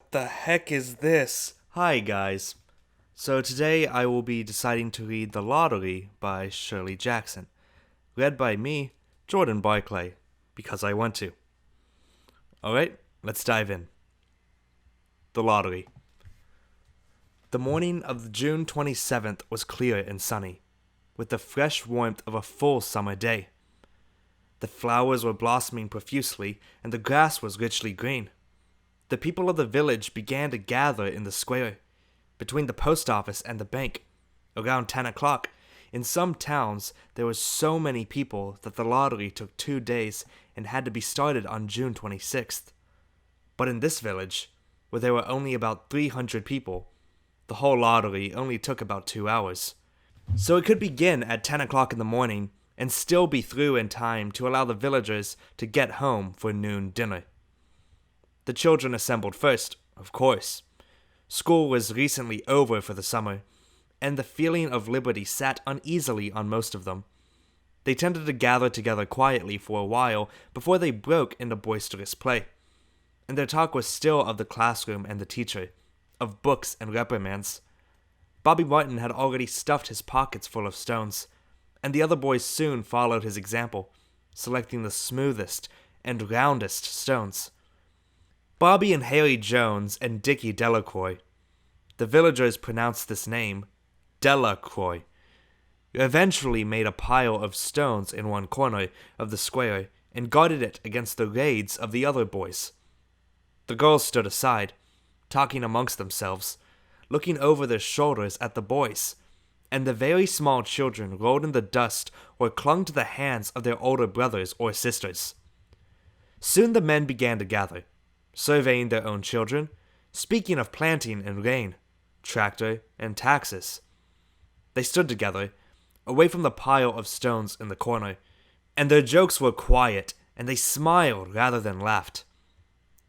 What the heck is this? Hi guys. So today I will be deciding to read The Lottery by Shirley Jackson, read by me, Jordan Barclay, because I want to. Alright, let's dive in. The Lottery. The morning of June 27th was clear and sunny, with the fresh warmth of a full summer day. The flowers were blossoming profusely, and the grass was richly green. The people of the village began to gather in the square, between the post office and the bank. Around 10 o'clock, in some towns, there were so many people that the lottery took 2 days and had to be started on June 26th. But in this village, where there were only about 300 people, the whole lottery only took about 2 hours. So it could begin at 10 o'clock in the morning and still be through in time to allow the villagers to get home for noon dinner. The children assembled first, of course. School was recently over for the summer, and the feeling of liberty sat uneasily on most of them. They tended to gather together quietly for a while before they broke into boisterous play. And their talk was still of the classroom and the teacher, of books and reprimands. Bobby Martin had already stuffed his pockets full of stones, and the other boys soon followed his example, selecting the smoothest and roundest stones. Bobby and Haley Jones and Dickie Delacroix, the villagers pronounced this name Delacroix, eventually made a pile of stones in one corner of the square and guarded it against the raids of the other boys. The girls stood aside, talking amongst themselves, looking over their shoulders at the boys, and the very small children rolled in the dust or clung to the hands of their older brothers or sisters. Soon the men began to gather, surveying their own children, speaking of planting and rain, tractor and taxes. They stood together, away from the pile of stones in the corner, and their jokes were quiet, and they smiled rather than laughed.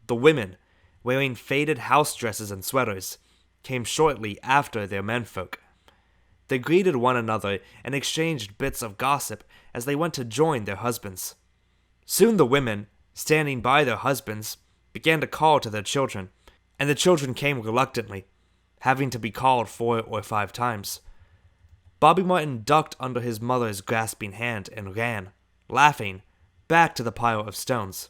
The women, wearing faded house dresses and sweaters, came shortly after their menfolk. They greeted one another and exchanged bits of gossip as they went to join their husbands. Soon the women, standing by their husbands, began to call to their children, and the children came reluctantly, having to be called 4 or 5 times. Bobby Martin ducked under his mother's grasping hand and ran, laughing, back to the pile of stones.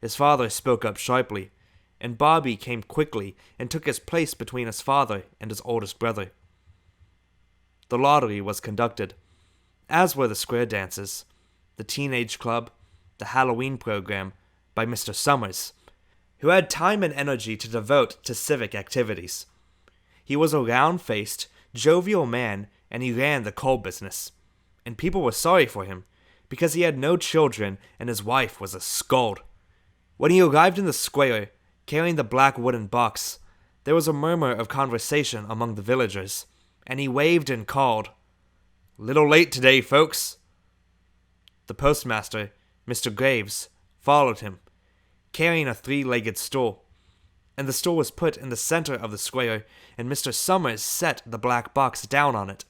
His father spoke up sharply, and Bobby came quickly and took his place between his father and his oldest brother. The lottery was conducted, as were the square dances, the teenage club, the Halloween program, by Mr. Summers, who had time and energy to devote to civic activities. He was a round-faced, jovial man, and he ran the coal business, and people were sorry for him, because he had no children and his wife was a scold. When he arrived in the square, carrying the black wooden box, there was a murmur of conversation among the villagers, and he waved and called, "Little late today, folks." The postmaster, Mr. Graves, followed him, carrying a 3-legged stool, and the stool was put in the center of the square, and Mr. Summers set the black box down on it.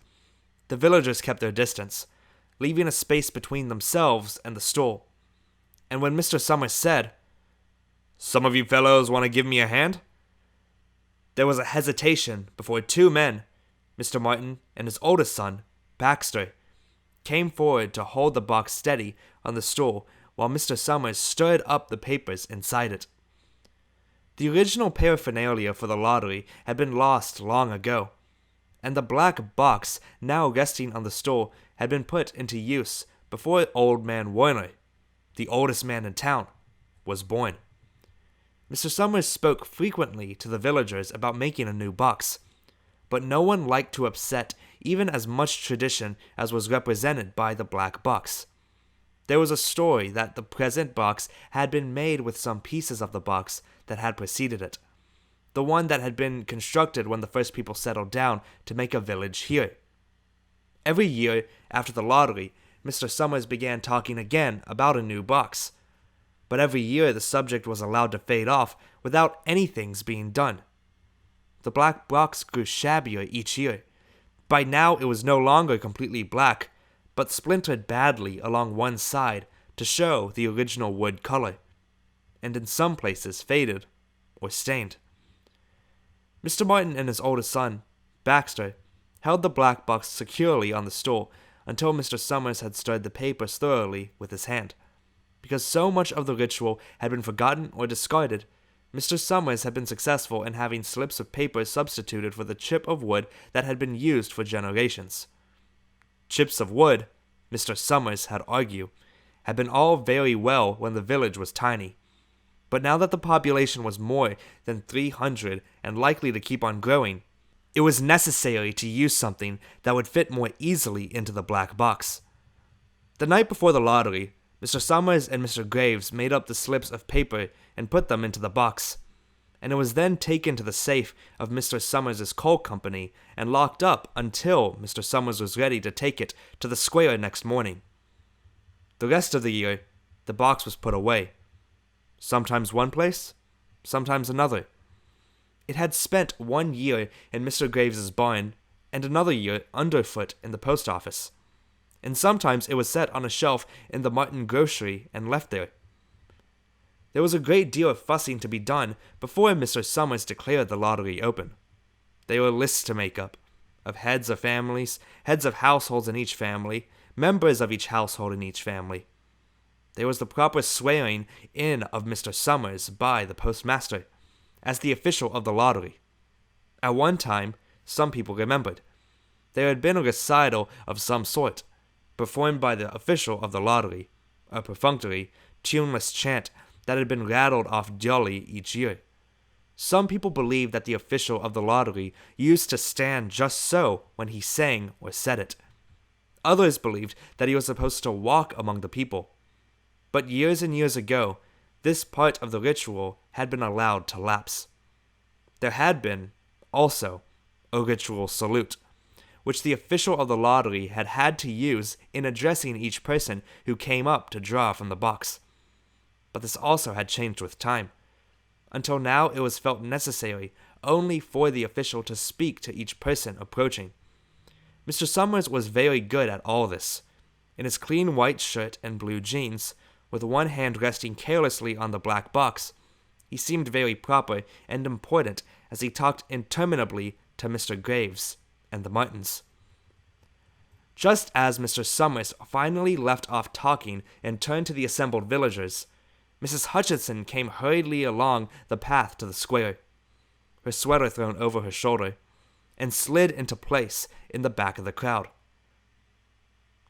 The villagers kept their distance, leaving a space between themselves and the stool. And when Mr. Summers said, "Some of you fellows want to give me a hand?" there was a hesitation before 2 men, Mr. Martin and his oldest son, Baxter, came forward to hold the box steady on the stool while Mr. Summers stirred up the papers inside it. The original paraphernalia for the lottery had been lost long ago, and the black box now resting on the stool had been put into use before Old Man Warner, the oldest man in town, was born. Mr. Summers spoke frequently to the villagers about making a new box, but no one liked to upset even as much tradition as was represented by the black box. There was a story that the present box had been made with some pieces of the box that had preceded it, the one that had been constructed when the first people settled down to make a village here. Every year after the lottery, Mr. Summers began talking again about a new box, but every year the subject was allowed to fade off without anything's being done. The black box grew shabbier each year. By now it was no longer completely black, but splintered badly along one side to show the original wood color, and in some places faded or stained. Mr. Martin and his oldest son, Baxter, held the black box securely on the stool until Mr. Summers had stirred the papers thoroughly with his hand. Because so much of the ritual had been forgotten or discarded, Mr. Summers had been successful in having slips of paper substituted for the chip of wood that had been used for generations. Chips of wood, Mr. Summers had argued, had been all very well when the village was tiny. But now that the population was more than 300 and likely to keep on growing, it was necessary to use something that would fit more easily into the black box. The night before the lottery, Mr. Summers and Mr. Graves made up the slips of paper and put them into the box, and it was then taken to the safe of Mr. Summers' coal company and locked up until Mr. Summers was ready to take it to the square next morning. The rest of the year, the box was put away. Sometimes one place, sometimes another. It had spent 1 year in Mr. Graves' barn and another year underfoot in the post office. And sometimes it was set on a shelf in the Martin grocery and left there. There was a great deal of fussing to be done before Mr. Summers declared the lottery open. There were lists to make up, of heads of families, heads of households in each family, members of each household in each family. There was the proper swearing in of Mr. Summers by the postmaster, as the official of the lottery. At one time, some people remembered, there had been a recital of some sort, performed by the official of the lottery, a perfunctory, tuneless chant that had been rattled off dully each year. Some people believed that the official of the lottery used to stand just so when he sang or said it. Others believed that he was supposed to walk among the people. But years and years ago, this part of the ritual had been allowed to lapse. There had been, also, a ritual salute, which the official of the lottery had had to use in addressing each person who came up to draw from the box. But this also had changed with time. Until now it was felt necessary only for the official to speak to each person approaching. Mr. Summers was very good at all this. In his clean white shirt and blue jeans, with one hand resting carelessly on the black box, he seemed very proper and important as he talked interminably to Mr. Graves and the Martins. Just as Mr. Summers finally left off talking and turned to the assembled villagers, Mrs. Hutchinson came hurriedly along the path to the square, her sweater thrown over her shoulder, and slid into place in the back of the crowd.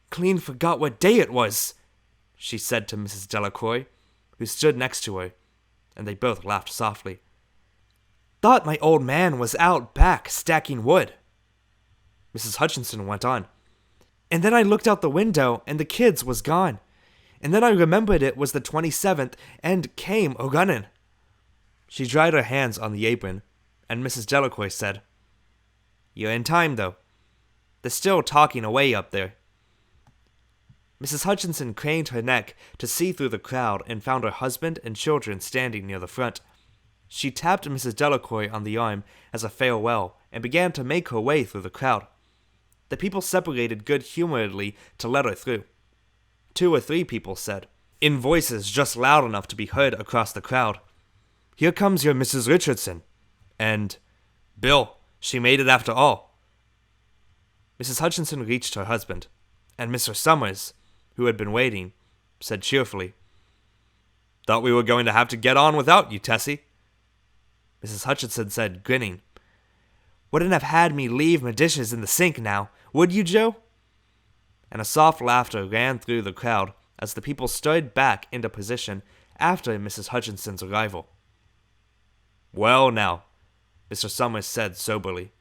"Clean forgot what day it was," she said to Mrs. Delacroix, who stood next to her, and they both laughed softly. "Thought my old man was out back stacking wood." Mrs. Hutchinson went on. "And then I looked out the window and the kids was gone. And then I remembered it was the 27th and came a-runnin'." She dried her hands on the apron, and Mrs. Delacroix said, "You're in time, though. They're still talking away up there." Mrs. Hutchinson craned her neck to see through the crowd and found her husband and children standing near the front. She tapped Mrs. Delacroix on the arm as a farewell and began to make her way through the crowd. The people separated good-humoredly to let her through. 2 or 3 people said, in voices just loud enough to be heard across the crowd, "Here comes your Mrs. Richardson," and "Bill, she made it after all." Mrs. Hutchinson reached her husband, and Mr. Summers, who had been waiting, said cheerfully, "Thought we were going to have to get on without you, Tessie." Mrs. Hutchinson said, grinning, "Wouldn't have had me leave my dishes in the sink now, would you, Joe?" And a soft laughter ran through the crowd as the people stirred back into position after Mrs. Hutchinson's arrival. "Well, now," Mr. Summers said soberly,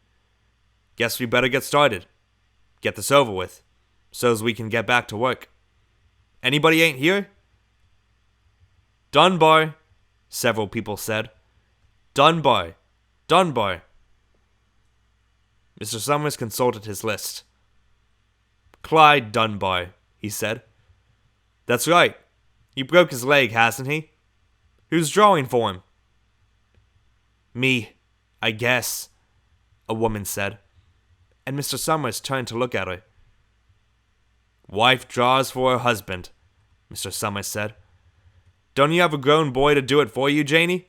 "guess we better get started. Get this over with, so's we can get back to work. Anybody ain't here?" "Dunbar," several people said. "Dunbar, Dunbar." Mr. Summers consulted his list. "Clyde Dunbar," he said. "That's right. He broke his leg, hasn't he? Who's drawing for him?" "Me, I guess," a woman said, and Mr. Summers turned to look at her. "Wife draws for her husband," Mr. Summers said. "Don't you have a grown boy to do it for you, Janie?"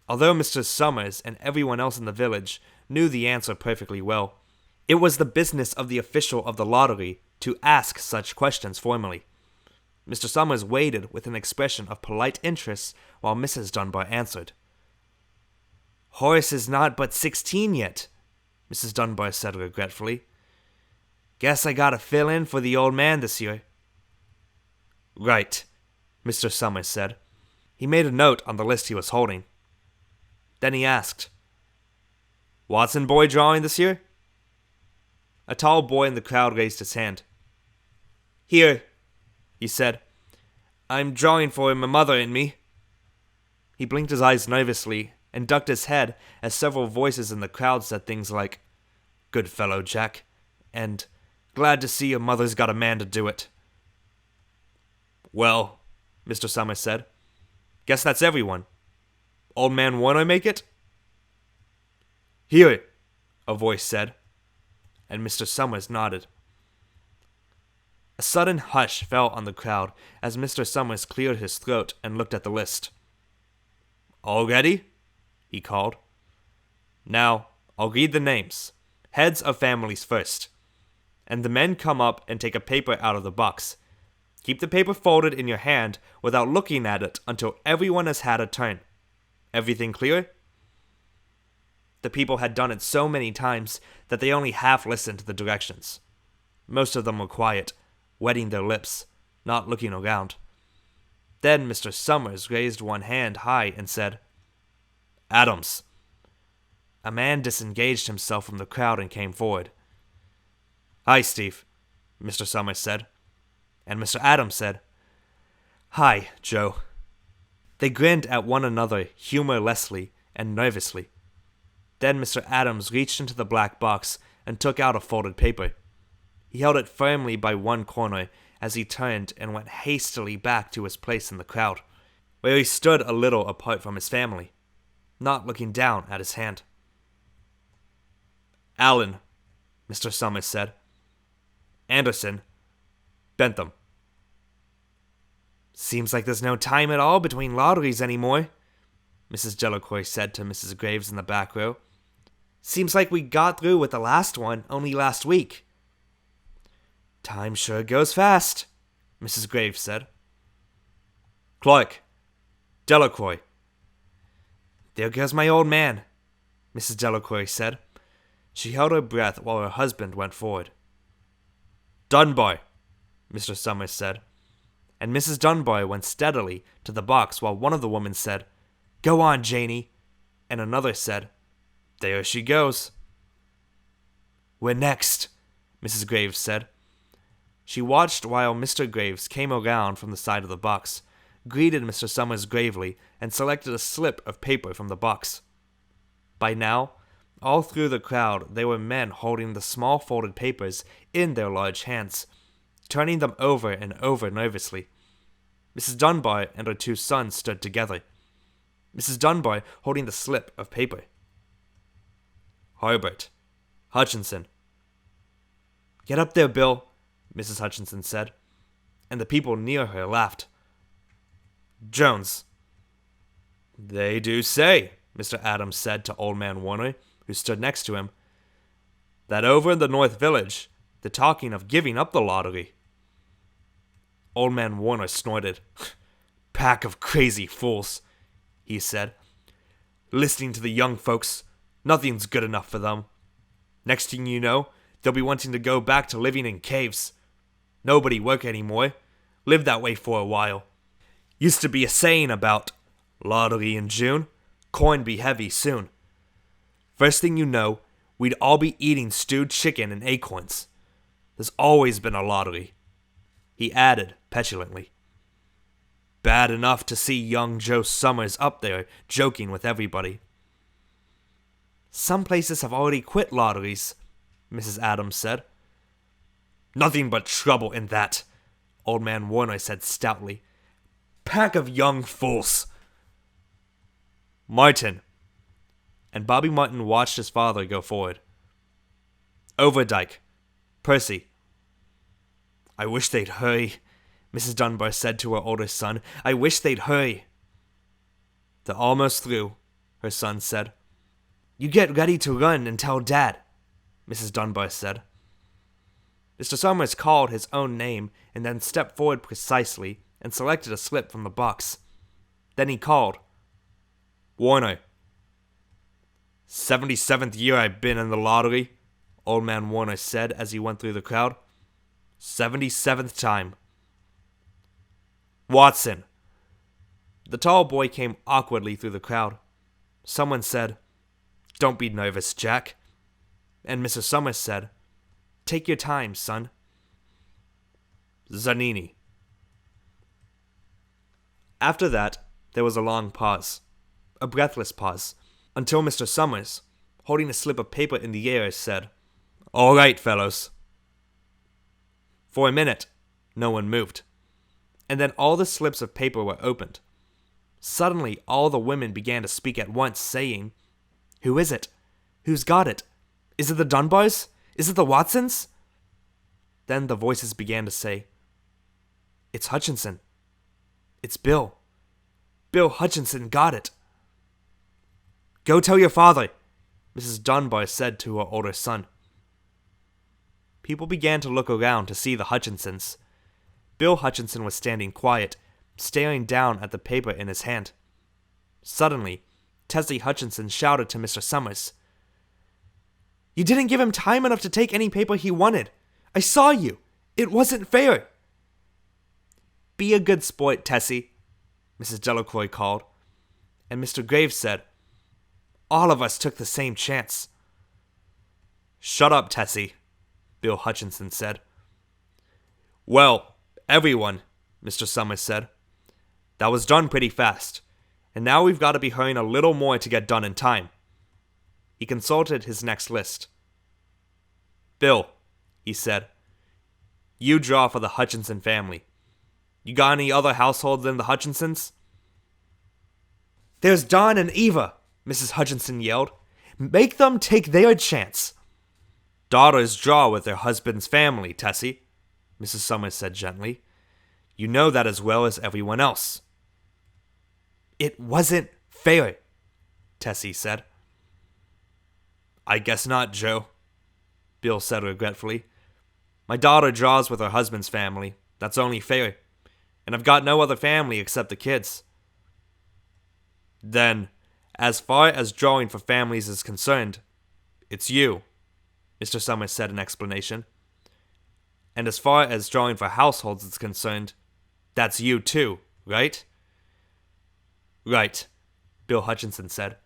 although Mr. Summers and everyone else in the village knew the answer perfectly well. It was the business of the official of the lottery to ask such questions formally. Mr. Summers waited with an expression of polite interest while Mrs. Dunbar answered. "Horace is not but 16 yet," Mrs. Dunbar said regretfully. "Guess I gotta fill in for the old man this year." "Right," Mr. Summers said. He made a note on the list he was holding. Then he asked, "Watson boy drawing this year?" A tall boy in the crowd raised his hand. "Here," he said. "I'm drawing for my mother and me." He blinked his eyes nervously and ducked his head as several voices in the crowd said things like, "Good fellow, Jack," and "Glad to see your mother's got a man to do it." "Well," Mr. Summers said, "guess that's everyone. Old man Warner make it?" "Here," a voice said, and Mr. Summers nodded. A sudden hush fell on the crowd as Mr. Summers cleared his throat and looked at the list. "All ready?" he called. "Now, I'll read the names. Heads of families first. And the men come up and take a paper out of the box. Keep the paper folded in your hand without looking at it until everyone has had a turn. Everything clear?" The people had done it so many times that they only half listened to the directions. Most of them were quiet, wetting their lips, not looking around. Then Mr. Summers raised one hand high and said, "Adams." A man disengaged himself from the crowd and came forward. "Hi, Steve," Mr. Summers said. And Mr. Adams said, "Hi, Joe." They grinned at one another humorlessly and nervously. Then Mr. Adams reached into the black box and took out a folded paper. He held it firmly by one corner as he turned and went hastily back to his place in the crowd, where he stood a little apart from his family, not looking down at his hand. "Allen," Mr. Summers said. "Anderson. Bentham." "Seems like there's no time at all between lotteries anymore," Mrs. Delacroix said to Mrs. Graves in the back row. "Seems like we got through with the last one only last week." "Time sure goes fast," Mrs. Graves said. "Clark. Delacroix." "There goes my old man," Mrs. Delacroix said. She held her breath while her husband went forward. "Dunbar," Mr. Summers said. And Mrs. Dunbar went steadily to the box while one of the women said, "Go on, Janie," and another said, "There she goes." "We're next," Mrs. Graves said. She watched while Mr. Graves came around from the side of the box, greeted Mr. Summers gravely, and selected a slip of paper from the box. By now, all through the crowd there were men holding the small folded papers in their large hands, turning them over and over nervously. Mrs. Dunbar and her two sons stood together, Mrs. Dunbar holding the slip of paper. "Harbert. Hutchinson." "Get up there, Bill," Mrs. Hutchinson said, and the people near her laughed. "Jones." "They do say," Mr. Adams said to Old Man Warner, who stood next to him, "that over in the North Village, they're talking of giving up the lottery." Old Man Warner snorted. "Pack of crazy fools," he said. "Listening to the young folks, nothing's good enough for them. Next thing you know, they'll be wanting to go back to living in caves. Nobody work anymore. Lived that way for a while. Used to be a saying about lottery in June, coin be heavy soon. First thing you know, we'd all be eating stewed chicken and acorns. There's always been a lottery," he added petulantly. "Bad enough to see young Joe Summers up there joking with everybody." "Some places have already quit lotteries," Mrs. Adams said. "Nothing but trouble in that," Old Man Warner said stoutly. "Pack of young fools." "Martin." And Bobby Martin watched his father go forward. "Overdyke. Percy." "I wish they'd hurry," Mrs. Dunbar said to her older son. "I wish they'd hurry." "They're almost through," her son said. You get ready to run and tell Dad, Mrs. Dunbar said. Mr. Summers called his own name and then stepped forward precisely and selected a slip from the box. Then he called, Warner. 77th year I've been in the lottery, Old Man Warner said as he went through the crowd. 77th time. Watson. The tall boy came awkwardly through the crowd. Someone said, Don't be nervous, Jack. And Mrs. Summers said, Take your time, son. Zanini. After that, there was a long pause. A breathless pause. Until Mr. Summers, holding a slip of paper in the air, said, All right, fellows. For a minute, no one moved. And then all the slips of paper were opened. Suddenly, all the women began to speak at once, saying, Who is it? Who's got it? Is it the Dunbars? Is it the Watsons? Then the voices began to say, It's Hutchinson. It's Bill. Bill Hutchinson got it. Go tell your father, Mrs. Dunbar said to her older son. People began to look around to see the Hutchinsons. Bill Hutchinson was standing quiet, staring down at the paper in his hand. Suddenly, Tessie Hutchinson shouted to Mr. Summers, You didn't give him time enough to take any paper he wanted. I saw you. It wasn't fair. Be a good sport, Tessie, Mrs. Delacroix called. And Mr. Graves said, All of us took the same chance. Shut up, Tessie, Bill Hutchinson said. Well, everyone, Mr. Summers said. That was done pretty fast, and now we've got to be hurrying a little more to get done in time. He consulted his next list. Bill, he said, you draw for the Hutchinson family. You got any other households than the Hutchinsons? There's Don and Eva, Mrs. Hutchinson yelled. Make them take their chance. Daughters draw with their husband's family, Tessie, Mrs. Summers said gently. You know that as well as everyone else. It wasn't fair, Tessie said. I guess not, Joe, Bill said regretfully. My daughter draws with her husband's family. That's only fair. And I've got no other family except the kids. Then, as far as drawing for families is concerned, it's you, Mr. Summers said in explanation. And as far as drawing for households is concerned, that's you too, right? Right, Bill Hutchinson said.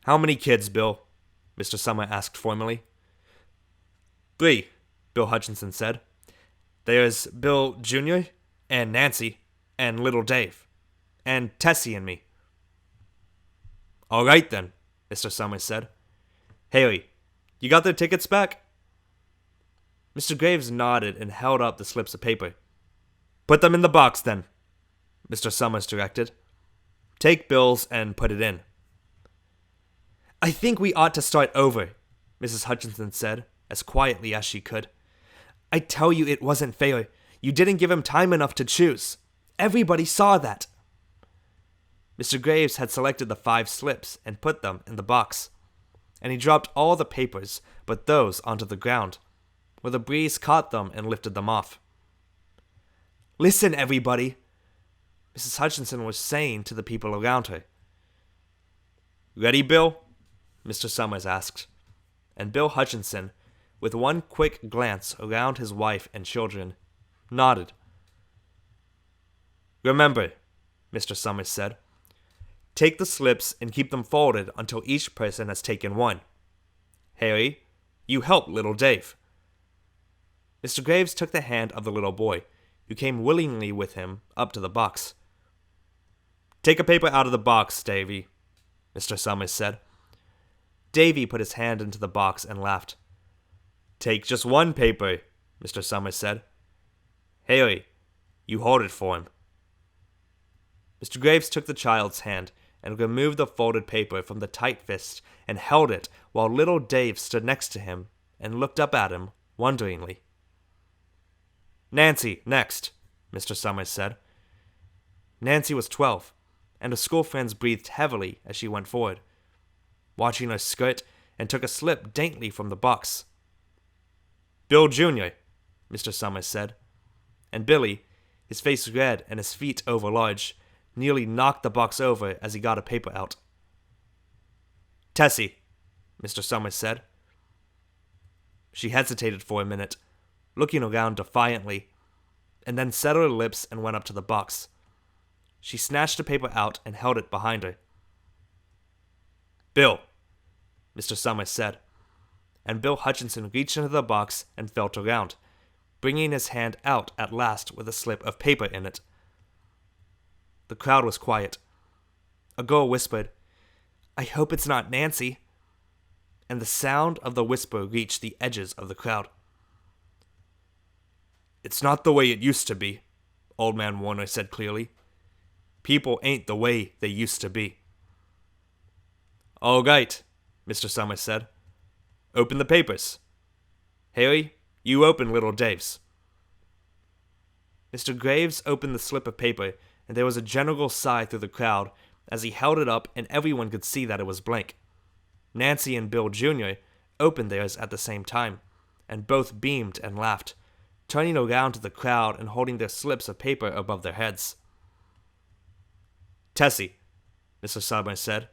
How many kids, Bill? Mr. Summer asked formally. 3, Bill Hutchinson said. There's Bill Jr. and Nancy and little Dave and Tessie and me. All right then, Mr. Summers said. Haley, you got their tickets back? Mr. Graves nodded and held up the slips of paper. Put them in the box then, Mr. Summers directed. Take Bill's and put it in. I think we ought to start over, Mrs. Hutchinson said, as quietly as she could. I tell you it wasn't fair. You didn't give him time enough to choose. Everybody saw that. Mr. Graves had selected the 5 slips and put them in the box, and he dropped all the papers but those onto the ground, where the breeze caught them and lifted them off. Listen, everybody, Mrs. Hutchinson was saying to the people around her. Ready, Bill? Mr. Summers asked, and Bill Hutchinson, with one quick glance around his wife and children, nodded. Remember, Mr. Summers said, take the slips and keep them folded until each person has taken one. Harry, you help little Dave. Mr. Graves took the hand of the little boy, who came willingly with him up to the box. Take a paper out of the box, Davy, Mr. Summers said. Davy put his hand into the box and laughed. Take just one paper, Mr. Summers said. Haley, you hold it for him. Mr. Graves took the child's hand and removed the folded paper from the tight fist and held it while little Dave stood next to him and looked up at him wonderingly. Nancy, next, Mr. Summers said. Nancy was 12, and her school friends breathed heavily as she went forward, watching her skirt and took a slip daintily from the box. "Bill Jr.," Mr. Summers said, and Billy, his face red and his feet overlarge, nearly knocked the box over as he got a paper out. "Tessie," Mr. Summers said. She hesitated for a minute, looking around defiantly, and then set her lips and went up to the box. She snatched the paper out and held it behind her. "Bill," Mr. Summers said, and Bill Hutchinson reached into the box and felt around, bringing his hand out at last with a slip of paper in it. The crowd was quiet. A girl whispered, "I hope it's not Nancy," and the sound of the whisper reached the edges of the crowd. "It's not the way it used to be," Old Man Warner said clearly. "People ain't the way they used to be." "All right," Mr. Summers said. "Open the papers. Harry, you open little Dave's." Mr. Graves opened the slip of paper, and there was a general sigh through the crowd as he held it up and everyone could see that it was blank. Nancy and Bill Jr. opened theirs at the same time, and both beamed and laughed, turning around to the crowd and holding their slips of paper above their heads. "Tessie," Mr. Summers said.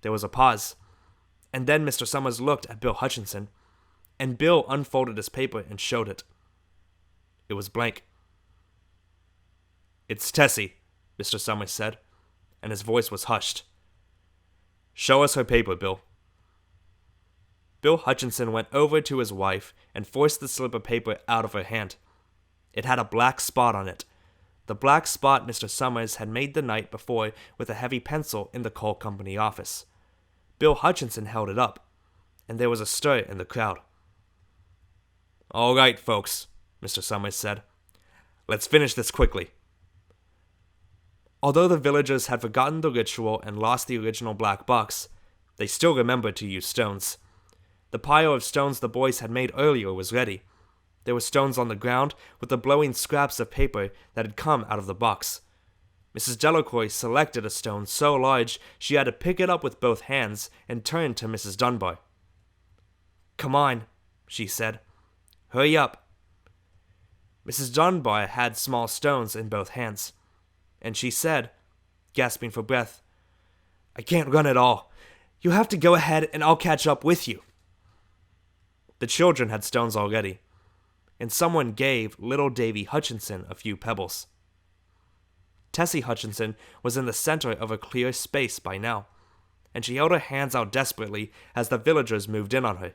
There was a pause, and then Mr. Summers looked at Bill Hutchinson, and Bill unfolded his paper and showed it. It was blank. "It's Tessie," Mr. Summers said, and his voice was hushed. "Show us her paper, Bill." Bill Hutchinson went over to his wife and forced the slip of paper out of her hand. It had a black spot on it, the black spot Mr. Summers had made the night before with a heavy pencil in the coal company office. Bill Hutchinson held it up, and there was a stir in the crowd. "All right, folks," Mr. Summers said. "Let's finish this quickly." Although the villagers had forgotten the ritual and lost the original black box, they still remembered to use stones. The pile of stones the boys had made earlier was ready. There were stones on the ground with the blowing scraps of paper that had come out of the box. Mrs. Delacroix selected a stone so large she had to pick it up with both hands and turned to Mrs. Dunbar. "Come on," she said. "Hurry up." Mrs. Dunbar had small stones in both hands, and she said, gasping for breath, "I can't run at all. You have to go ahead and I'll catch up with you." The children had stones already, and someone gave little Davy Hutchinson a few pebbles. Tessie Hutchinson was in the center of a clear space by now, and she held her hands out desperately as the villagers moved in on her.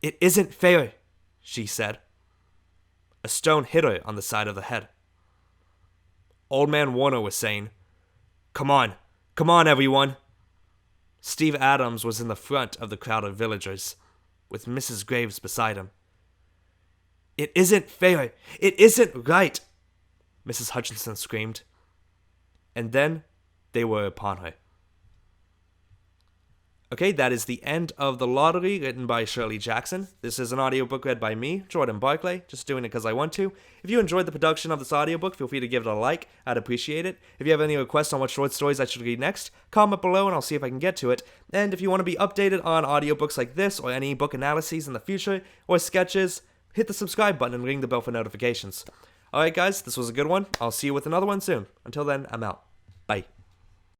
"It isn't fair," she said. A stone hit her on the side of the head. Old Man Warner was saying, come on, everyone." Steve Adams was in the front of the crowd of villagers, with Mrs. Graves beside him. "It isn't fair! It isn't right!" Mrs. Hutchinson screamed. And then they were upon her. Okay, that is the end of The Lottery, written by Shirley Jackson. This is an audiobook read by me, Jordan Barclay, just doing it because I want to. If you enjoyed the production of this audiobook, feel free to give it a like. I'd appreciate it. If you have any requests on what short stories I should read next, comment below and I'll see if I can get to it. And if you want to be updated on audiobooks like this or any book analyses in the future or sketches, hit the subscribe button and ring the bell for notifications. Alright guys, this was a good one. I'll see you with another one soon. Until then, I'm out. Bye.